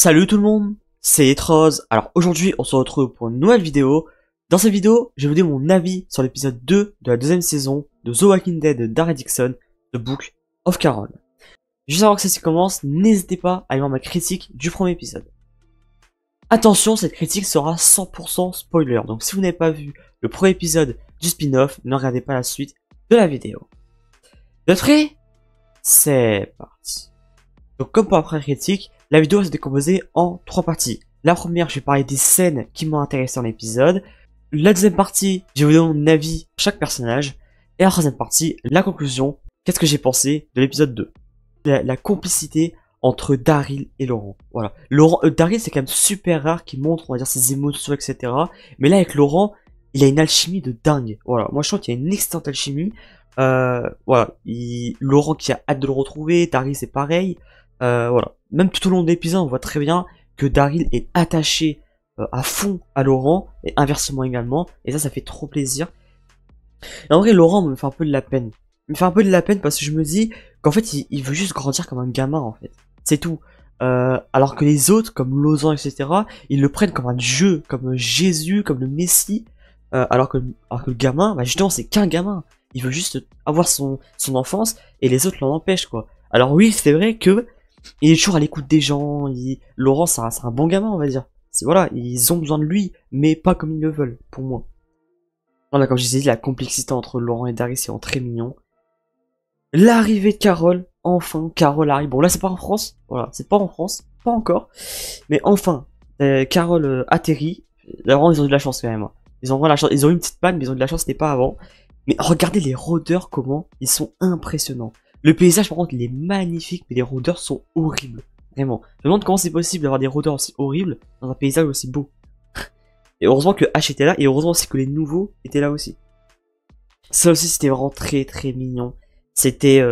Salut tout le monde, c'est Etrose. Alors aujourd'hui on se retrouve pour une nouvelle vidéo. Dans cette vidéo, je vais vous donner mon avis sur l'épisode 2 de la deuxième saison de The Walking Dead de Daryl Dixon, The Book of Carol. Juste avant que ça commence, n'hésitez pas à aller voir ma critique du premier épisode. Attention, cette critique sera 100% spoiler, donc si vous n'avez pas vu le premier épisode du spin-off, ne regardez pas la suite de la vidéo. De près, c'est parti. Donc comme pour la première critique, la vidéo va se décomposer en 3 parties. La première, je vais parler des scènes qui m'ont intéressé dans l'épisode. La deuxième partie, je vais vous donner mon avis sur chaque personnage. Et la troisième partie, la conclusion, qu'est-ce que j'ai pensé de l'épisode 2. La complicité entre Daryl et Laurent. Voilà. Daryl, c'est quand même super rare qu'il montre, on va dire, ses émotions, etc. Mais là, avec Laurent, il a une alchimie de dingue. Voilà. Moi, je trouve qu'il y a une excellente alchimie. Voilà. Laurent qui a hâte de le retrouver. Daryl, c'est pareil. Voilà. Même tout au long de l'épisode, on voit très bien que Daryl est attaché à fond à Laurent, et inversement également, et ça fait trop plaisir. Et en vrai, Laurent me fait un peu de la peine. Il me fait un peu de la peine parce que je me dis qu'en fait, il veut juste grandir comme un gamin, en fait. C'est tout. Alors que les autres, comme Lausanne, etc., ils le prennent comme un dieu, comme Jésus, comme le Messie, alors que le gamin, bah justement, c'est qu'un gamin. Il veut juste avoir son enfance, et les autres l'en empêchent, quoi. Alors oui, c'est vrai que il est toujours à l'écoute des gens. Laurent, c'est un bon gamin, on va dire. Voilà, ils ont besoin de lui, mais pas comme ils le veulent, pour moi. Voilà, comme je disais, la complexité entre Laurent et Daryl, c'est vraiment très mignon. L'arrivée de Carol, enfin, Carol arrive. Bon, là, c'est pas en France, voilà, c'est pas en France, pas encore. Mais enfin, Carol atterrit. Vraiment, ils ont eu de la chance quand même. Hein. Ils ont eu une petite panne, mais ils ont eu de la chance, c'était pas avant. Mais regardez les rôdeurs, comment ils sont impressionnants. Le paysage, par contre, il est magnifique, mais les rôdeurs sont horribles. Vraiment. Je me demande comment c'est possible d'avoir des rôdeurs aussi horribles dans un paysage aussi beau. Et heureusement que Ash était là, et heureusement aussi que les nouveaux étaient là aussi. Ça aussi, c'était vraiment très très mignon. C'était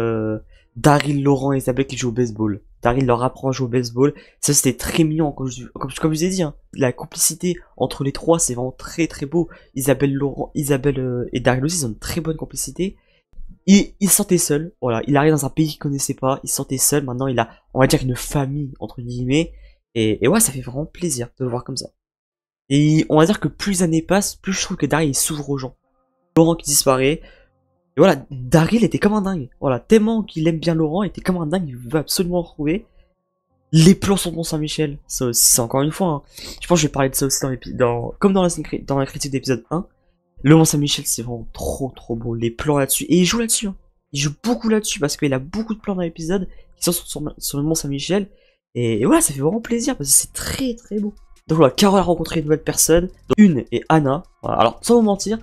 Daryl, Laurent et Isabelle qui jouent au baseball. Daryl leur apprend à jouer au baseball. Ça, c'était très mignon, comme je vous ai dit. Hein. La complicité entre les trois, c'est vraiment très très beau. Isabelle et Daryl aussi, ils ont une très bonne complicité. Il se sentait seul, voilà, il arrive dans un pays qu'il connaissait pas, il se sentait seul, maintenant il a, on va dire, une famille, entre guillemets, et ouais, ça fait vraiment plaisir de le voir comme ça. Et on va dire que plus les années passent, plus je trouve que Daryl s'ouvre aux gens. Laurent qui disparaît, et voilà, Daryl était comme un dingue, voilà, tellement qu'il aime bien Laurent, il était comme un dingue, il veut absolument le retrouver. Les plans sur Mont Saint-Michel, ça aussi, c'est encore une fois, hein. Je pense que je vais parler de ça aussi comme dans la critique d'épisode 1. Le Mont Saint-Michel, c'est vraiment trop beau. Les plans là-dessus. Et il joue là-dessus. Hein. Il joue beaucoup là-dessus parce qu'il a beaucoup de plans dans l'épisode qui sont sur le Mont Saint-Michel. Et voilà, ça fait vraiment plaisir parce que c'est très beau. Donc voilà, Carol a rencontré une nouvelle personne. Donc une et Anna. Voilà. Alors, sans vous mentir,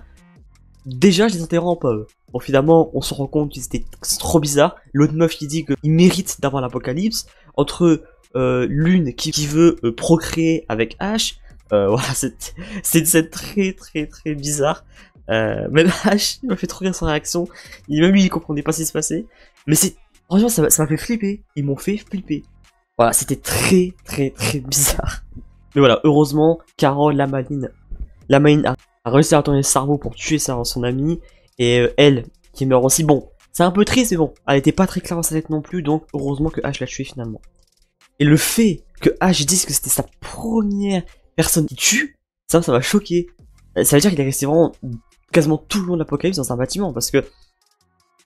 déjà, je les enterrais en pas eux. Bon, finalement, on se rend compte qu'ils étaient trop bizarres. L'autre meuf qui dit qu'il mérite d'avoir l'apocalypse. Entre l'une qui veut procréer avec Ash. Voilà, c'est une scène très bizarre. Même Ash, il m'a fait trop rire sa réaction. Même lui, il comprenait pas ce qui se passait. Mais franchement, ça m'a fait flipper. Ils m'ont fait flipper. Voilà, c'était très bizarre. Mais voilà, heureusement, Carol, la maline a réussi à retourner le cerveau pour tuer son amie. Et elle, qui meurt aussi. Bon, c'est un peu triste, mais bon, elle était pas très claire dans sa tête non plus. Donc, heureusement que Ash l'a tué finalement. Et le fait que Ash dise que c'était sa première personne qui tue, ça m'a choqué. Ça veut dire qu'il est resté vraiment quasiment tout le long de l'apocalypse dans un bâtiment, parce que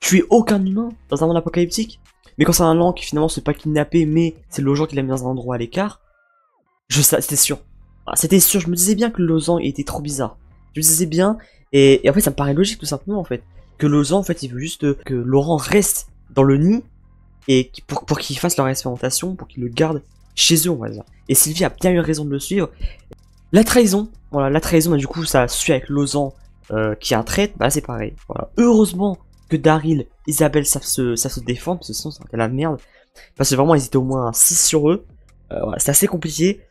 tuer aucun humain dans un monde apocalyptique, mais quand c'est un Laurent qui finalement se fait pas kidnapper, mais c'est le gens qui l'a mis dans un endroit à l'écart, c'était sûr. C'était sûr, je me disais bien que Lausanne était trop bizarre. Je me disais bien, et en fait ça me paraît logique tout simplement en fait, que Lausanne en fait il veut juste que Laurent reste dans le nid, et pour qu'il fasse leur expérimentation, pour qu'il le garde chez eux on va dire. Et Sylvie a bien eu raison de le suivre. La trahison, voilà, la trahison, bah, du coup, ça suit avec Lausanne qui a un traître, bah c'est pareil. Voilà. Heureusement que Daryl, Isabelle savent se défendre, parce que sinon c'était la merde. Parce que vraiment, ils étaient au moins 6 sur eux. Voilà, c'est assez compliqué.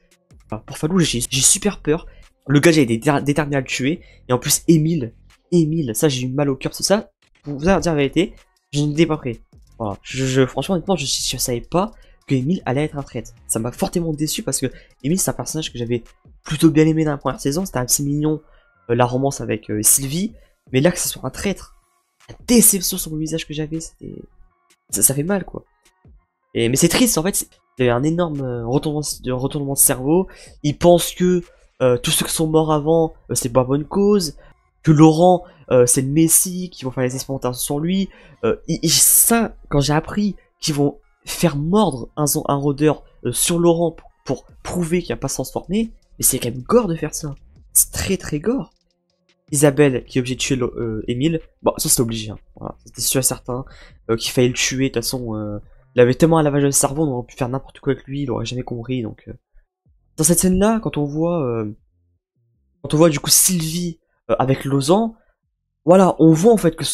Alors, pour Falou, j'ai super peur. Le gars, j'ai été déterminé à le tuer. Et en plus, Émile, ça, j'ai eu mal au cœur, c'est ça. Pour vous dire la vérité, je n'étais pas prêt. Voilà, franchement, honnêtement, je savais pas que Émile allait être un traître. Ça m'a fortement déçu parce que Émile c'est un personnage que j'avais plutôt bien aimé dans la première saison. C'était assez mignon, la romance avec Sylvie. Mais là que ce soit un traître, la déception sur le visage que j'avais, ça fait mal quoi. Mais c'est triste en fait. Il a un énorme retournement de cerveau. Il pense que tous ceux qui sont morts avant, c'est pas bonne cause. Que Laurent, c'est le Messie, qu'ils vont faire les expérimentations sur lui. Ça, quand j'ai appris qu'ils vont faire mordre un rôdeur sur Laurent pour prouver qu'il va pas se transformer, mais c'est quand même gore de faire ça. C'est très très gore. Isabelle qui est obligée de tuer Émile. Bon, ça c'était obligé, hein. Voilà, c'était sûr et certain qu'il fallait le tuer. De toute façon, il avait tellement un lavage de cerveau, on aurait pu faire n'importe quoi avec lui, il aurait jamais compris. Donc, dans cette scène-là, quand on voit du coup Sylvie avec Lausanne, voilà, on voit en fait que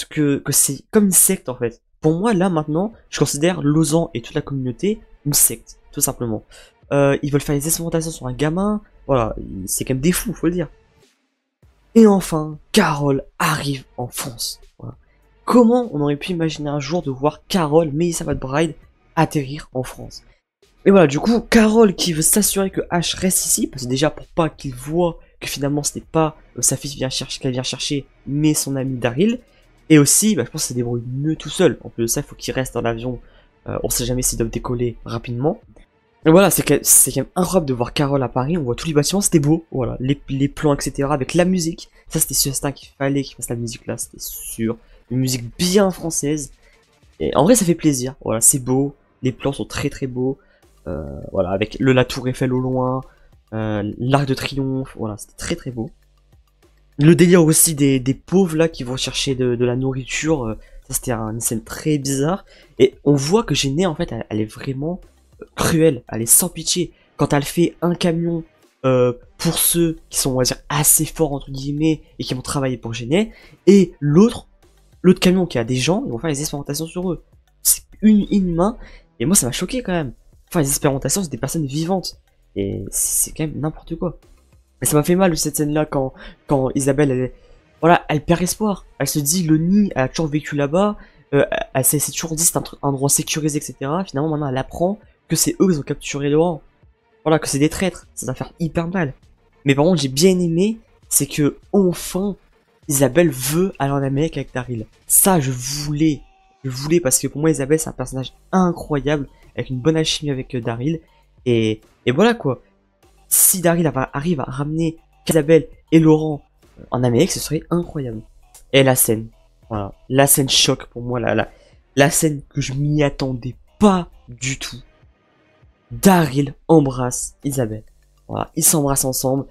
c'est comme une secte en fait. Pour moi, là maintenant, je considère Lausanne et toute la communauté une secte, tout simplement. Ils veulent faire des expérimentations sur un gamin. Voilà, c'est quand même des fous, faut le dire. Et enfin, Carole arrive en France. Voilà. Comment on aurait pu imaginer un jour de voir Carole, Melissa McBride, atterrir en France? Et voilà, du coup, Carole qui veut s'assurer que Ash reste ici, parce que déjà pour pas qu'il voit que finalement ce n'est pas sa fille qu'elle vient chercher, mais son ami Daryl. Et aussi, bah, je pense que c'est débrouille mieux tout seul. En plus de ça, il faut qu'il reste dans l'avion. On sait jamais s'ils doivent décoller rapidement. Et voilà, c'est quand même incroyable de voir Carole à Paris, on voit tous les bâtiments, c'était beau, voilà, les plans, etc., avec la musique, ça c'était sûr, c'était qu'il fallait qu'il fasse la musique là, c'était sûr, une musique bien française, et en vrai ça fait plaisir, voilà, c'est beau, les plans sont très très beaux, voilà, avec la tour Eiffel au loin, l'arc de triomphe, voilà, c'était très très beau. Le délire aussi des pauvres là qui vont chercher de la nourriture, ça c'était une scène très bizarre, et on voit que Jenny en fait, elle est vraiment cruelle, elle est sans pitié. Quand elle fait un camion pour ceux qui sont, on va dire, assez forts entre guillemets et qui vont travailler pour Genet, et l'autre camion qui a des gens, ils vont faire les expérimentations sur eux. C'est inhumain, et moi ça m'a choqué quand même. Enfin, les expérimentations, c'est des personnes vivantes, et c'est quand même n'importe quoi. Et ça m'a fait mal cette scène-là quand Isabelle, voilà, elle perd espoir. Elle se dit, le nid, elle a toujours vécu là-bas, elle s'est toujours dit c'est un endroit sécurisé, etc. Finalement, maintenant, elle apprend que c'est eux qui ont capturé Laurent. Voilà, que c'est des traîtres. Ça va faire hyper mal. Mais par contre, j'ai bien aimé, c'est que, enfin, Isabelle veut aller en Amérique avec Daryl. Ça, je voulais parce que pour moi, Isabelle, c'est un personnage incroyable, avec une bonne alchimie avec Daryl. Et voilà, quoi. Si Daryl arrive à ramener Isabelle et Laurent en Amérique, ce serait incroyable. Et la scène. Voilà. La scène choc pour moi, la scène que je m'y attendais pas du tout. Daryl embrasse Isabelle. Voilà, ils s'embrassent ensemble.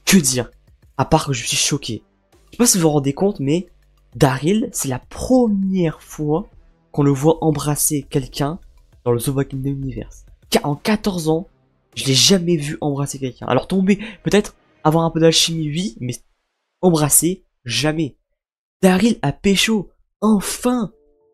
Que dire? À part que je suis choqué. Je sais pas si vous vous rendez compte, mais Daryl, c'est la première fois qu'on le voit embrasser quelqu'un dans le The Walking Dead Universe. En 14 ans, je l'ai jamais vu embrasser quelqu'un. Alors tomber, peut-être avoir un peu d'alchimie, oui, mais embrasser, jamais. Daryl a pécho. Enfin!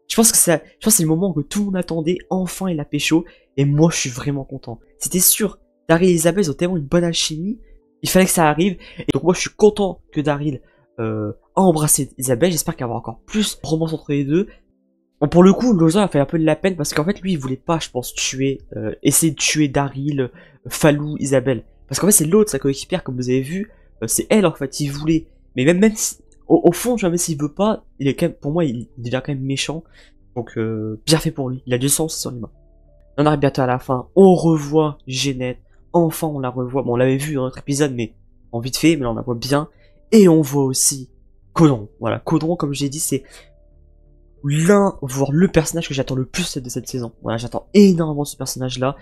Je pense que c'est le moment que tout le monde attendait. Enfin, il a pécho. Et moi, je suis vraiment content. C'était sûr. Daryl et Isabelle ont tellement une bonne alchimie. Il fallait que ça arrive. Et donc moi, je suis content que Daryl a embrassé Isabelle. J'espère qu'il y aura encore plus de romance entre les deux. Bon, pour le coup, Loza a fait un peu de la peine parce qu'en fait, lui, il voulait pas, je pense, essayer de tuer Daryl, Falou, Isabelle. Parce qu'en fait, c'est l'autre, sa coéquipière, comme vous avez vu. C'est elle, en fait, il voulait. Mais même si, au fond, jamais s'il veut pas, il est quand même, pour moi, il devient quand même méchant. Donc, bien fait pour lui. Il a du sens sur l'humain. On arrive bientôt à la fin. On revoit Jeannette. Enfin, on la revoit. Bon, on l'avait vu dans notre épisode, mais en vite fait, mais là, on la voit bien. Et on voit aussi Caudron. Voilà, Caudron, comme j'ai dit, c'est voire le personnage que j'attends le plus de cette saison. Voilà, j'attends énormément ce personnage-là.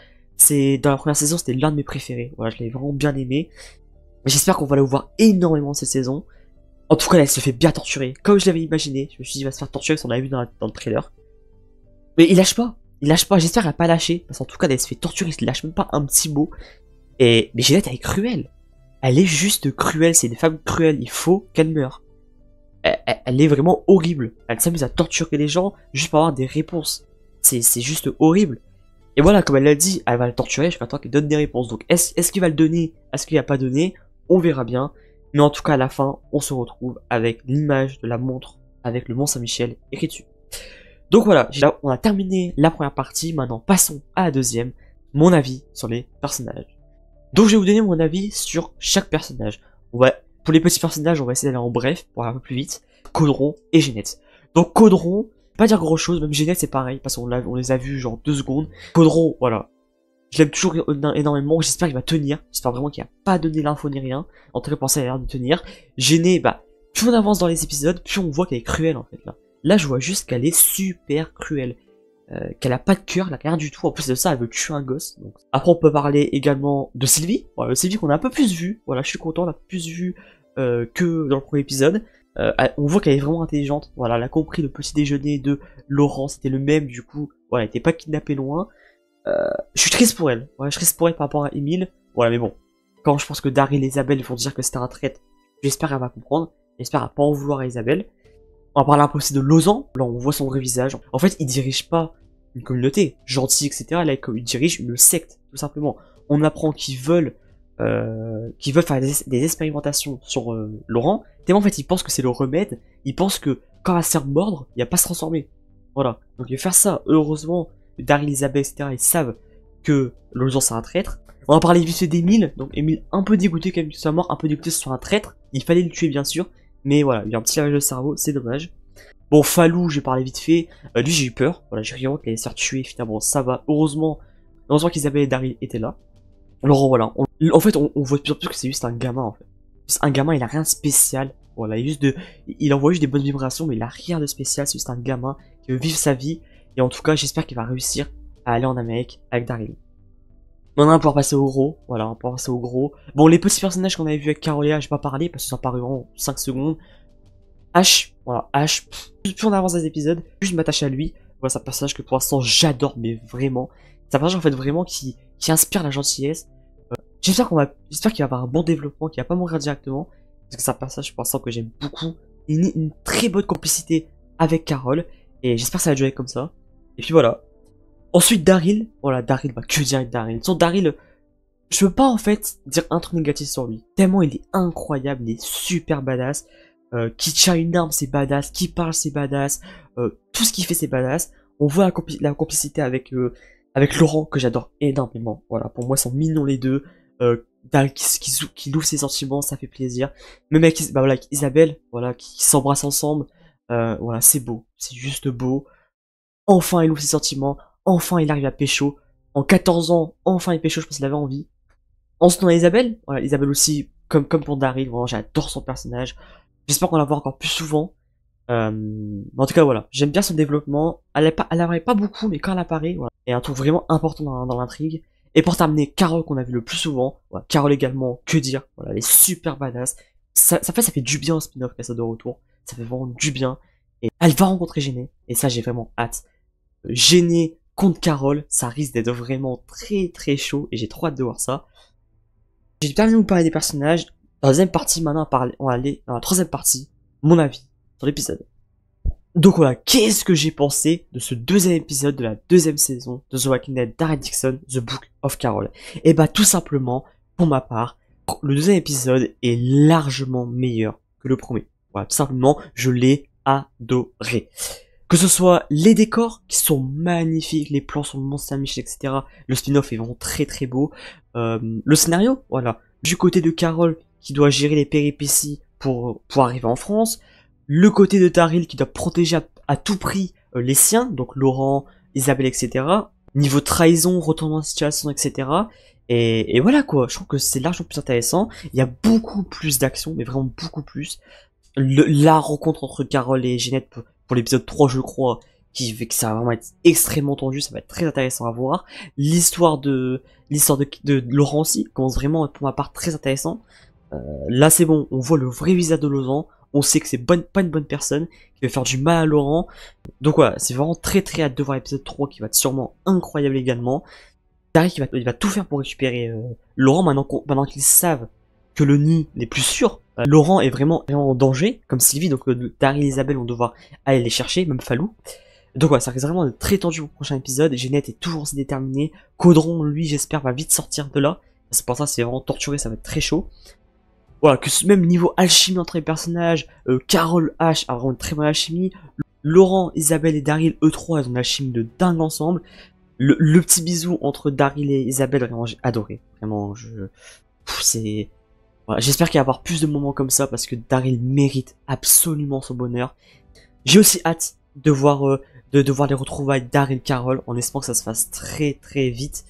Dans la première saison, c'était l'un de mes préférés. Voilà, je l'avais vraiment bien aimé. J'espère qu'on va le voir énormément cette saison. En tout cas, elle se fait bien torturer, comme je l'avais imaginé. Je me suis dit, il va se faire torturer, comme on l'avait vu dans le trailer. Mais il lâche pas. J'espère qu'elle va pas lâcher. Parce qu'en tout cas, elle se fait torturer, il lâche même pas un petit mot. Mais Jeannette, elle est cruelle. Elle est juste cruelle, c'est une femme cruelle. Il faut qu'elle meure. Elle est vraiment horrible. Elle s'amuse à torturer les gens juste pour avoir des réponses. C'est juste horrible. Et voilà, comme elle l'a dit, elle va le torturer, je m'attends qu'elle donne des réponses. Donc, est-ce qu'il va le donner? Est-ce qu'il va pas donné? On verra bien. Mais en tout cas, à la fin, on se retrouve avec l'image de la montre avec le Mont Saint-Michel écrit dessus. Donc voilà, on a terminé la première partie. Maintenant, passons à la deuxième. Mon avis sur les personnages. Donc, je vais vous donner mon avis sur chaque personnage. Pour les petits personnages, on va essayer d'aller en bref pour aller un peu plus vite. Caudron et Jeannette. Donc, Caudron, pas dire grand chose, même Jeannette c'est pareil, parce qu'on les a vus genre 2 secondes. Caudron, voilà. Je l'aime toujours énormément, j'espère qu'il va tenir. J'espère vraiment qu'il a pas donné l'info ni rien. En tout cas, pour ça, il a l'air de tenir. Gêné, bah, plus on avance dans les épisodes, plus on voit qu'elle est cruelle en fait là. Là, je vois juste qu'elle est super cruelle. Qu'elle a pas de cœur, elle a rien du tout. En plus de ça, elle veut tuer un gosse. Donc. Après, on peut parler également de Sylvie. Voilà, Sylvie qu'on a un peu plus vu. Voilà, je suis content, on a plus vu que dans le premier épisode. On voit qu'elle est vraiment intelligente. Voilà, elle a compris le petit déjeuner de Laurent, c'était le même. Du coup, voilà, elle était pas kidnappée loin. Je suis triste pour elle. Ouais, je suis triste pour elle par rapport à Emile. Voilà, mais bon. Quand je pense que Daryl et Isabelle vont dire que c'était un traître, j'espère qu'elle va comprendre. J'espère qu'elle va pas en vouloir à Isabelle. On va parler un peu aussi de Lausanne. Là, on voit son vrai visage. En fait, il dirige pas une communauté gentille, etc. Là, il dirige une secte, tout simplement. On apprend qu'ils veulent faire des expérimentations sur Laurent. Tellement, en fait, ils pensent que c'est le remède. Ils pensent que quand elle se mordre, il va pas se transformer. Voilà. Donc, il va faire ça. Heureusement, Daryl, Isabelle, etc. Ils savent que Lausanne, c'est un traître. On va parler vite fait d'Emile. Donc, Emile, un peu dégoûté quand même qu'il soit mort, un peu dégoûté que ce soit un traître. Il fallait le tuer, bien sûr. Mais voilà, il y a un petit lavage de cerveau, c'est dommage. Bon, Falou, j'ai parlé vite fait. Lui, j'ai eu peur. Voilà, j'ai rien qu'il allait se faire tuer. Finalement, ça va. Heureusement qu'Isabelle et Daryl étaient là. Alors voilà. En fait, on voit de plus en plus que c'est juste un gamin, en fait. Juste un gamin, il a rien de spécial. Voilà, il envoie juste des bonnes vibrations, mais il a rien de spécial. C'est juste un gamin qui veut vivre sa vie. Et en tout cas, j'espère qu'il va réussir à aller en Amérique avec Daryl. Maintenant, on va pouvoir passer au gros. Voilà, on va pouvoir passer au gros. Bon, les petits personnages qu'on avait vus avec Carolia, j'ai pas parlé parce que ça paraît vraiment 5 secondes. H, voilà, H, plus on avance dans les épisodes, plus je m'attache à lui. Voilà, c'est un personnage que pour l'instant j'adore, mais vraiment. C'est un personnage en fait vraiment qui inspire la gentillesse. J'espère qu'il va avoir un bon développement, qu'il va pas mourir directement. Parce que c'est un personnage pour l'instant que j'aime beaucoup. Il a une très bonne complicité avec Carole. Et j'espère que ça va durer comme ça. Et puis voilà. Ensuite Daryl, voilà, Daryl, bah que dire avec Daryl. Sur Daryl, je veux pas en fait dire un truc négatif sur lui. Tellement il est incroyable, il est super badass. Qui tient une arme, c'est badass. Qui parle, c'est badass. Tout ce qu'il fait, c'est badass. On voit la complicité avec Laurent, que j'adore énormément. Voilà, pour moi, ils sont mignons les deux. Daryl qui loue ses sentiments, ça fait plaisir. Même avec, avec Isabelle, voilà, qui s'embrassent ensemble. Voilà, c'est beau. C'est juste beau. Enfin, il loue ses sentiments. Enfin, il arrive à pécho. En 14 ans, enfin, il pécho, je pense qu'il avait envie. Ensuite, on a Isabelle. Voilà, Isabelle aussi, comme pour Daryl. Vraiment, j'adore son personnage. J'espère qu'on la voit encore plus souvent. En tout cas, voilà. J'aime bien son développement. Elle apparaît pas beaucoup, mais quand elle apparaît, voilà. Et un truc vraiment important dans l'intrigue. Et pour terminer, Carole qu'on a vu le plus souvent. Voilà, Carole également, que dire. Voilà, elle est super badass. Ça fait du bien au spin-off qu'elle soit de retour. Ça fait vraiment du bien. Et elle va rencontrer Gêné. Et ça, j'ai vraiment hâte. Gêné contre Carole, ça risque d'être vraiment très très chaud. Et j'ai trop hâte de voir ça. J'ai terminé de vous parler des personnages. Dans la deuxième partie, maintenant, on va aller dans la troisième partie, mon avis sur l'épisode. Donc voilà, qu'est-ce que j'ai pensé de ce deuxième épisode de la deuxième saison de The Walking Dead d'Harry Dixon, The Book of Carol? Et bah tout simplement, pour ma part, le deuxième épisode est largement meilleur que le premier. Voilà, tout simplement, je l'ai adoré. Que ce soit les décors qui sont magnifiques, les plans sur le Mont Saint-Michel, etc. Le spin-off est vraiment très très beau. Le scénario, voilà. Du côté de Carol, qui doit gérer les péripéties pour arriver en France. Le côté de Daryl qui doit protéger à tout prix les siens, donc Laurent, Isabelle, etc. Niveau trahison, retournement de situation, etc. Et voilà quoi, je trouve que c'est largement plus intéressant. Il y a beaucoup plus d'action, mais vraiment beaucoup plus. La rencontre entre Carole et Ginette pour l'épisode 3, je crois, qui fait que ça va vraiment être extrêmement tendu, ça va être très intéressant à voir. L'histoire de Laurent aussi commence vraiment, pour ma part, très intéressant. Là c'est bon, on voit le vrai visage de Lausanne, on sait que c'est pas une bonne personne, qui veut faire du mal à Laurent. Donc voilà, c'est vraiment très très hâte de voir l'épisode 3 qui va être sûrement incroyable également. Daryl il va tout faire pour récupérer Laurent maintenant qu'ils savent que le nid n'est plus sûr. Laurent est vraiment en danger, comme Sylvie, donc Daryl et Isabelle vont devoir aller les chercher, même Falou. Donc voilà, ça risque vraiment d'être très tendu au prochain épisode. Ginette est toujours aussi déterminée. Caudron, lui, j'espère, va vite sortir de là. C'est pour ça, c'est vraiment torturé, ça va être très chaud. Voilà, que même niveau alchimie entre les personnages, Carole H a vraiment une très bonne alchimie. Laurent, Isabelle et Daryl, eux trois, ils ont une alchimie de dingue ensemble. Le petit bisou entre Daryl et Isabelle, vraiment, j'ai adoré. Vraiment, c'est... Voilà, j'espère qu'il va y avoir plus de moments comme ça, parce que Daryl mérite absolument son bonheur. J'ai aussi hâte de voir les retrouvailles Daryl et Carole, en espérant que ça se fasse très très vite.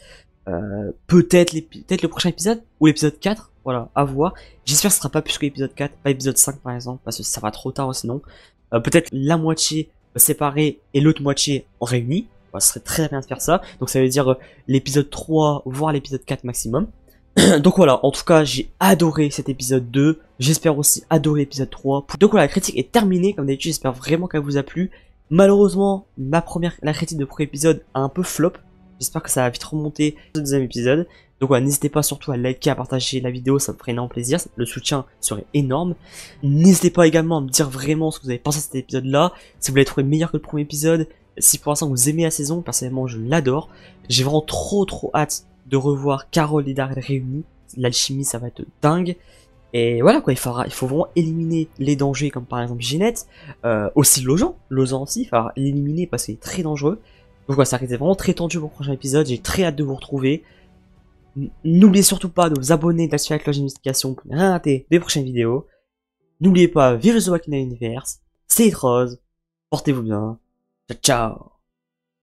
Peut-être le prochain épisode, ou l'épisode 4, voilà, à voir. J'espère que ce sera pas plus que l'épisode 4, pas l'épisode 5 par exemple, parce que ça va trop tard sinon. Peut-être la moitié séparée et l'autre moitié en réunie. Voilà, ce serait très bien de faire ça. Donc ça veut dire l'épisode 3, voire l'épisode 4 maximum. Donc voilà, en tout cas, j'ai adoré cet épisode 2. J'espère aussi adorer l'épisode 3. Donc voilà, la critique est terminée. Comme d'habitude, j'espère vraiment qu'elle vous a plu. Malheureusement, la critique de premier épisode a un peu flop. J'espère que ça va vite remonter au deuxième épisode. Donc voilà, n'hésitez pas surtout à liker, à partager la vidéo, ça me ferait énorme plaisir. Le soutien serait énorme. N'hésitez pas également à me dire vraiment ce que vous avez pensé de cet épisode-là. Si vous l'avez trouvé meilleur que le premier épisode. Si pour l'instant vous aimez la saison, personnellement je l'adore. J'ai vraiment trop hâte de revoir Carole et Daryl réunis. L'alchimie, ça va être dingue. Et voilà quoi, il faut vraiment éliminer les dangers comme par exemple Ginette. Aussi Lojan aussi, il va l'éliminer parce qu'il est très dangereux. Donc voilà, ça risque d'être vraiment très tendu pour le prochain épisode, j'ai très hâte de vous retrouver. N'oubliez surtout pas de vous abonner, d'activer la cloche de notification pour ne rien rater des prochaines vidéos. N'oubliez pas, vive The Walking Dead Universe, c'est Rose, portez-vous bien, ciao ciao.